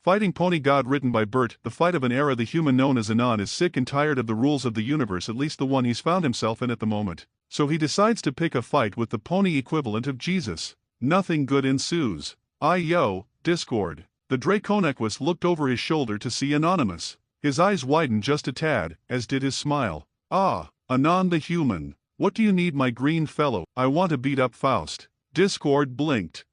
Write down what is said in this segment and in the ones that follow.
Fighting Pony God written by Bert. The fight of an era. The human known as Anon is sick and tired of the rules of the universe, at least the one he's found himself in at the moment. So he decides to pick a fight with the pony equivalent of Jesus. Nothing good ensues. Yo, Discord. The Draconequus looked over his shoulder to see Anonymous. His eyes widened just a tad, as did his smile. Ah, Anon the human. What do you need, my green fellow? I want to beat up Faust. Discord blinked.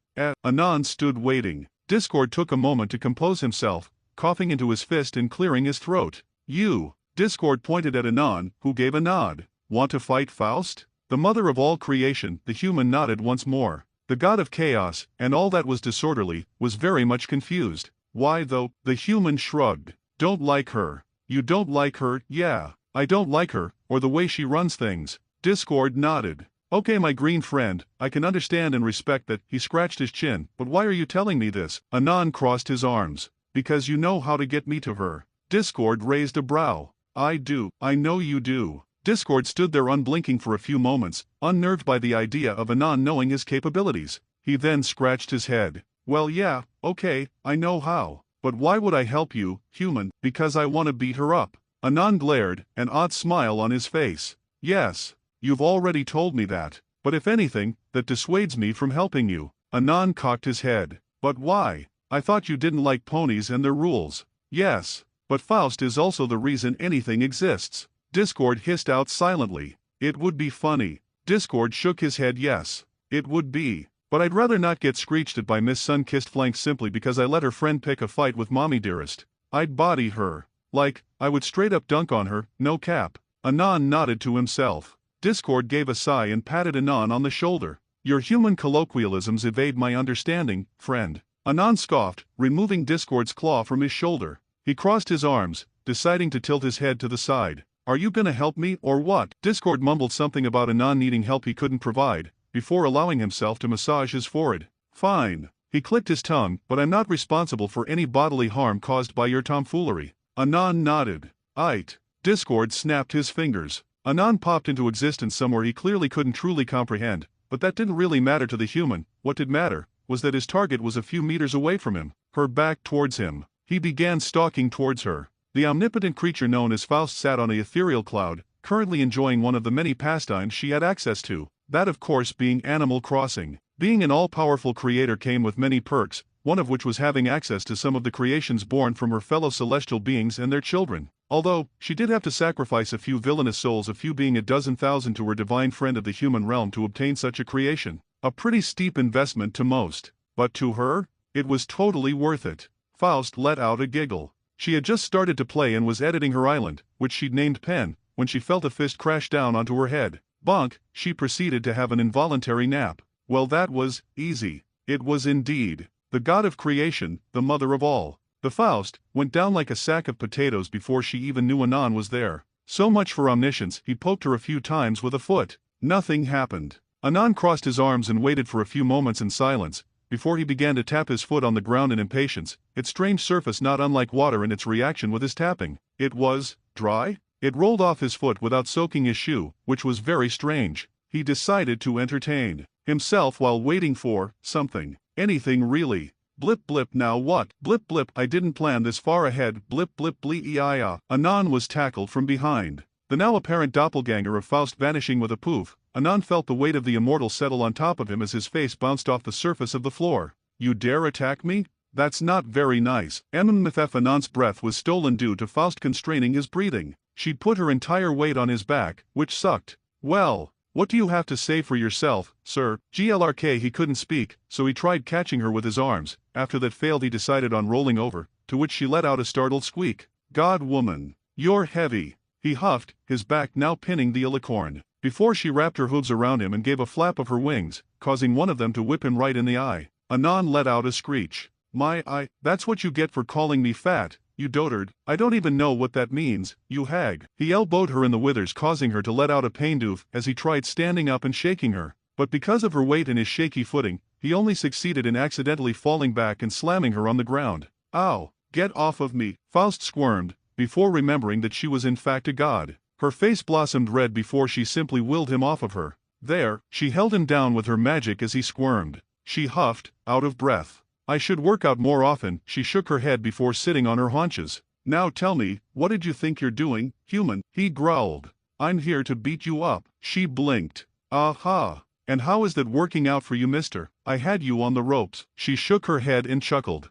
Anon stood waiting. Discord took a moment to compose himself, coughing into his fist and clearing his throat. You. Discord pointed at Anon, who gave a nod. Want to fight Faust? The mother of all creation. The human nodded once more. The god of chaos, and all that was disorderly, was very much confused. Why though? The human shrugged. Don't like her. You don't like her? Yeah. I don't like her, or the way she runs things. Discord nodded. Okay, my green friend, I can understand and respect that. He scratched his chin. But why are you telling me this? Anon crossed his arms. Because you know how to get me to her. Discord raised a brow. I do. I know you do. Discord stood there unblinking for a few moments, unnerved by the idea of Anon knowing his capabilities. He then scratched his head. Well yeah, okay, I know how. But why would I help you, human? Because I want to beat her up. Anon glared, an odd smile on his face. Yes, you've already told me that. But if anything, that dissuades me from helping you. Anon cocked his head. But why? I thought you didn't like ponies and their rules. Yes, but Faust is also the reason anything exists. Discord hissed out silently. It would be funny. Discord shook his head. Yes, it would be. But I'd rather not get screeched at by Miss Sun-Kissed Flanks simply because I let her friend pick a fight with Mommy Dearest. I'd body her. Like, I would straight up dunk on her, no cap. Anon nodded to himself. Discord gave a sigh and patted Anon on the shoulder. Your human colloquialisms evade my understanding, friend. Anon scoffed, removing Discord's claw from his shoulder. He crossed his arms, deciding to tilt his head to the side. Are you gonna help me, or what? Discord mumbled something about Anon needing help he couldn't provide, before allowing himself to massage his forehead. Fine. He clicked his tongue, but I'm not responsible for any bodily harm caused by your tomfoolery. Anon nodded. Aight. Discord snapped his fingers. Anon popped into existence somewhere he clearly couldn't truly comprehend, but that didn't really matter to the human. What did matter was that his target was a few meters away from him, her back towards him. He began stalking towards her. The omnipotent creature known as Faust sat on an ethereal cloud, currently enjoying one of the many pastimes she had access to, that of course being Animal Crossing. Being an all-powerful creator came with many perks, one of which was having access to some of the creations born from her fellow celestial beings and their children. Although, she did have to sacrifice a few villainous souls, a few being 12,000 to her divine friend of the human realm to obtain such a creation. A pretty steep investment to most. But to her, it was totally worth it. Faust let out a giggle. She had just started to play and was editing her island, which she'd named Pen, when she felt a fist crash down onto her head. Bonk, she proceeded to have an involuntary nap. Well, that was easy. It was indeed. The god of creation, the mother of all. The Faust went down like a sack of potatoes before she even knew Anon was there. So much for omniscience. He poked her a few times with a foot. Nothing happened. Anon crossed his arms and waited for a few moments in silence, before he began to tap his foot on the ground in impatience, its strange surface not unlike water in its reaction with his tapping. It was dry? It rolled off his foot without soaking his shoe, which was very strange. He decided to entertain himself while waiting for something. Anything really. Blip blip, now what? Blip blip, I didn't plan this far ahead. Blip blip blee-ia. Anon was tackled from behind. The now apparent doppelganger of Faust vanishing with a poof, Anon felt the weight of the immortal settle on top of him as his face bounced off the surface of the floor. You dare attack me? That's not very nice. Anon's breath was stolen due to Faust constraining his breathing. She'd put her entire weight on his back, which sucked. Well, what do you have to say for yourself, sir? GLRK. He couldn't speak, so he tried catching her with his arms. After that failed he decided on rolling over, to which she let out a startled squeak. God woman, you're heavy. He huffed, his back now pinning the alicorn, before she wrapped her hooves around him and gave a flap of her wings, causing one of them to whip him right in the eye. Anon let out a screech. My eye, that's what you get for calling me fat, you dotard. I don't even know what that means, you hag. He elbowed her in the withers, causing her to let out a pain doof as he tried standing up and shaking her. But because of her weight and his shaky footing, he only succeeded in accidentally falling back and slamming her on the ground. Ow, get off of me, Faust squirmed, before remembering that she was in fact a god. Her face blossomed red before she simply willed him off of her. There, she held him down with her magic as he squirmed. She huffed, out of breath. I should work out more often. She shook her head before sitting on her haunches. Now tell me, what did you think you're doing, human? He growled. I'm here to beat you up. She blinked. Aha. And how is that working out for you, mister? I had you on the ropes. She shook her head and chuckled.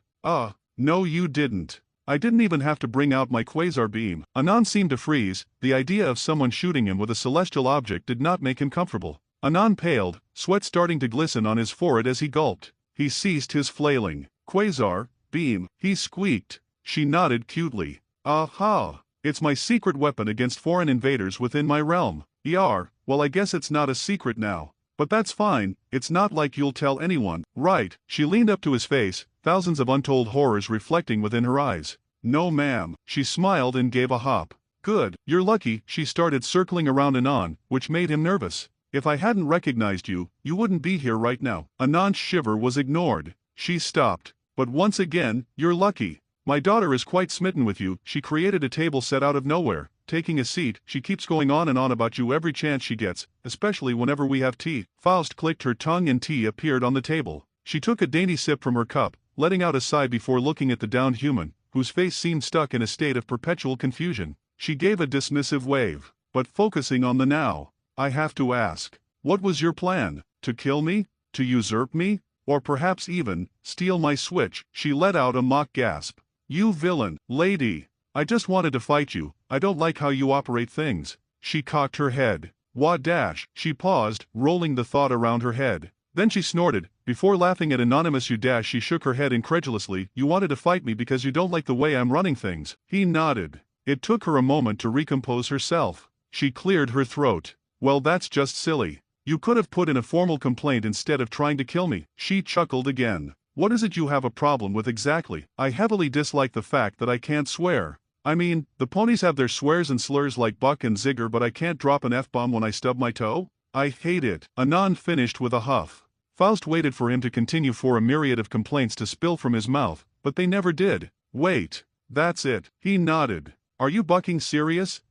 No you didn't. I didn't even have to bring out my quasar beam. Anand seemed to freeze. The idea of someone shooting him with a celestial object did not make him comfortable. Anand paled, sweat starting to glisten on his forehead as he gulped. He ceased his flailing. Quasar, beam, he squeaked. She nodded cutely. Aha! It's my secret weapon against foreign invaders within my realm. Well I guess it's not a secret now. But that's fine, it's not like you'll tell anyone, right? She leaned up to his face, thousands of untold horrors reflecting within her eyes. No ma'am. She smiled and gave a hop. Good, you're lucky. She started circling around Anand, which made him nervous. If I hadn't recognized you, you wouldn't be here right now. Anand's shiver was ignored. She stopped. But once again, you're lucky. My daughter is quite smitten with you. She created a table set out of nowhere. Taking a seat, she keeps going on and on about you every chance she gets, especially whenever we have tea. Faust clicked her tongue and tea appeared on the table. She took a dainty sip from her cup, letting out a sigh before looking at the downed human, whose face seemed stuck in a state of perpetual confusion. She gave a dismissive wave. But focusing on the now, I have to ask, what was your plan? To kill me? To usurp me? Or perhaps even, steal my switch? She let out a mock gasp. You villain, lady. I just wanted to fight you. I don't like how you operate things. She cocked her head. Wah dash. She paused, rolling the thought around her head. Then she snorted. Before laughing at Anonymous you dash she shook her head incredulously. You wanted to fight me because you don't like the way I'm running things. He nodded. It took her a moment to recompose herself. She cleared her throat. Well that's just silly. You could have put in a formal complaint instead of trying to kill me. She chuckled again. What is it you have a problem with exactly? I heavily dislike the fact that I can't swear. I mean, the ponies have their swears and slurs like Buck and Zigger but I can't drop an F-bomb when I stub my toe? I hate it. Anand finished with a huff. Faust waited for him to continue for a myriad of complaints to spill from his mouth, but they never did. Wait. That's it. He nodded. Are you bucking serious?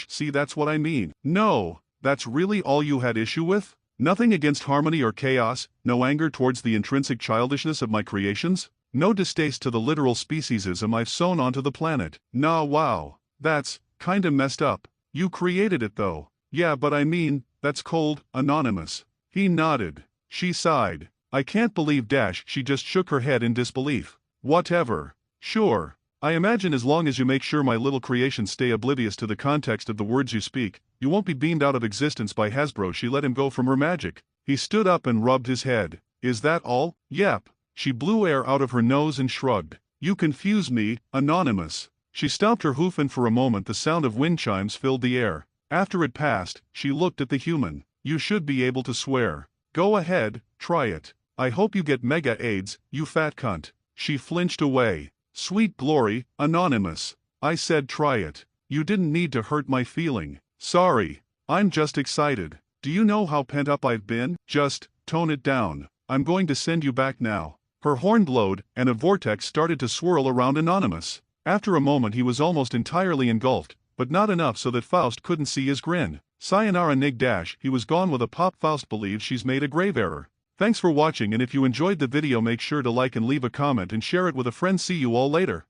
See that's what I mean. No. That's really all you had issue with? Nothing against harmony or chaos, no anger towards the intrinsic childishness of my creations? No distaste to the literal speciesism I've sown onto the planet? Nah wow. That's kinda messed up. You created it though. Yeah but I mean, that's cold, Anonymous. He nodded. She sighed. I can't believe she just shook her head in disbelief. Whatever. Sure. I imagine as long as you make sure my little creations stay oblivious to the context of the words you speak, you won't be beamed out of existence by Hasbro. She let him go from her magic. He stood up and rubbed his head. Is that all? Yep. She blew air out of her nose and shrugged. You confuse me, Anonymous. She stomped her hoof and for a moment the sound of wind chimes filled the air. After it passed, she looked at the human. You should be able to swear. Go ahead, try it. I hope you get mega AIDS, you fat cunt. She flinched away. Sweet glory, Anonymous. I said try it. You didn't need to hurt my feeling. Sorry. I'm just excited. Do you know how pent up I've been? Just tone it down. I'm going to send you back now. Her horn blowed, and a vortex started to swirl around Anonymous. After a moment he was almost entirely engulfed, but not enough so that Faust couldn't see his grin. Sayonara Nig he was gone with a pop. Faust believes she's made a grave error. Thanks for watching and if you enjoyed the video make sure to like and leave a comment and share it with a friend. See you all later.